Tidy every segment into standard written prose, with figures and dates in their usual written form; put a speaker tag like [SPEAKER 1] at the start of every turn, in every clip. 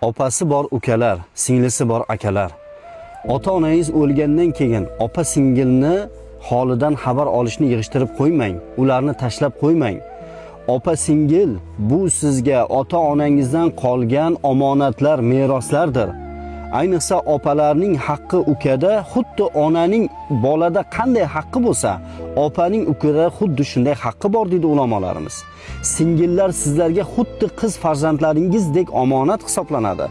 [SPEAKER 1] Opasi bor ukalar, singlisi bor akalar. Ota-onangiz o'lgandan keyin opa-singilni holidan xabar olishni yig'ishtirib qo'ymang, ularni tashlab qo'ymang. Opa-singil bu sizga ota-onangizdan qolgan omonatlar, meroslardir. Ayniqsa opalarning haqqi ukada xuddi onaning bolada qanday haqqi bo'lsa, opaning ukada xuddi shunday haqqi bor deydi ulamolarimiz. Singillar sizlarga xuddi qiz farzandlaringizdek omonat hisoblanadi.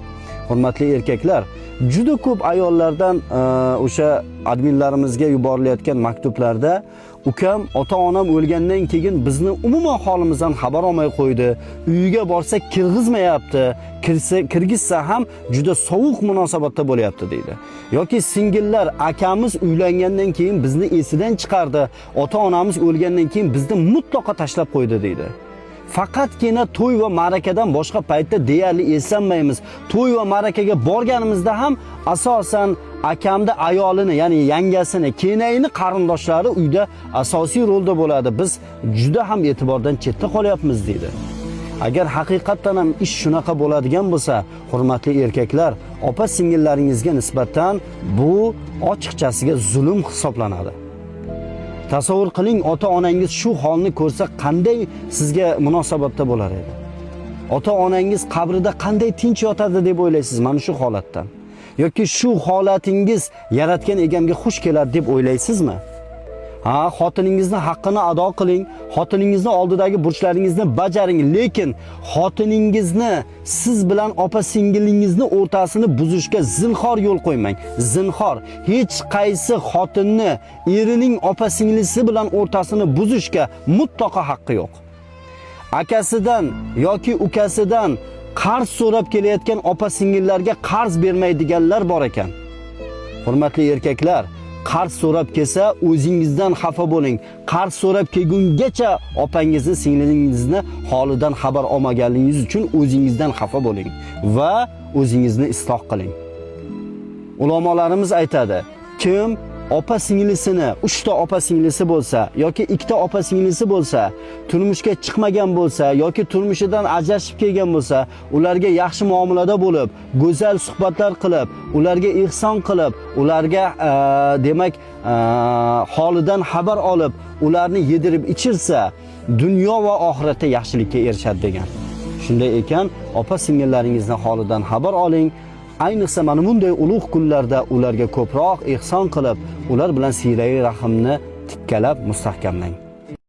[SPEAKER 1] Hurmatli erkaklar, juda ko'p ayollardan o'sha adminlarimizga yuborilayotgan maktublarda ukam, ota-onam o'lgandan keyin bizni umuman holimizdan xabar olmay qo'ydi. Uyiga borsak kirgizmayapti. Kirgizsa ham juda sovuq munosabatda bo'lyapti deydi. Yoki singillar, akamiz uylangandan keyin bizni esidan chiqardi. Ota-onamiz o'lgandan keyin bizni mutlaqo tashlab qo'ydi deydi. Faqatgina to'y va ma'rakadan boshqa paytda deyarli eslanmaymiz. To'y va ma'rakaga borganimizda ham asosan akamda ayolini, ya'ni yangasini, kenayini qarindoshlari uyda asosiy rolda bo'ladi. Biz juda ham e'tibordan chetda qolyapmiz deydi. Agar haqiqatan ham ish shunaqa bo'ladigan bo'lsa, hurmatli erkaklar, opa-singillaringizga nisbatan bu ochiqchasiga zulm hisoblanadi. Tasavvur qiling, ota-onangiz shu holni ko'rsa qanday sizga munosabatda bo'lar edi? Ota-onangiz qabrida qanday tinch yotadi deb o'ylaysiz mana shu holatdan? Yoki shu holatingiz yaratgan egamga xush keladi deb o'ylaysizmi? Xotiningizni haqqini ado qiling, xotiningizni oldidagi burchlaringizni bajaring, lekin xotiningizni siz bilan opa-singilingizni o'rtasini buzishga zinhor yo'l qo'ymang. Zinhor. Hech qaysi xotinni erining opa-singlisi bilan o'rtasini buzishga mutlaqo haqqi yo'q. Akasidan yoki ukasidan qarz so'rab kelayotgan opa-singillarga qarz bermaydiganlar bor ekan. Hurmatli erkaklar, qarz so'rab kelsa o'zingizdan xafa bo'ling. Qarz so'rab kelgungacha opangizni, singlingizni holidan xabar olmaganingiz uchun o'zingizdan xafa bo'ling va o'zingizni isloh qiling. Ulamolarimiz aytadi, kim opa-singlisini, 3 ta opa-singlisi bo'lsa yoki 2 ta opa-singlisi bo'lsa, turmushga chiqmagan bo'lsa yoki turmushidan ajrashib kelgan bo'lsa, ularga yaxshi muomalada bo'lib, go'zal suhbatlar qilib, ularga ihson qilib, ularga demak holidan xabar olib, ularni yedirib ichirsa, dunyo va oxiratda yaxshilikka erishadi degan. Shunday ekan, opa-singillaringizni holidan xabar oling. Ayniqsa mana bunday ulug' kunlarda ularga ko'proq ihson qilib, ular bilan siyrai rahimni tikkalab mustahkamlang.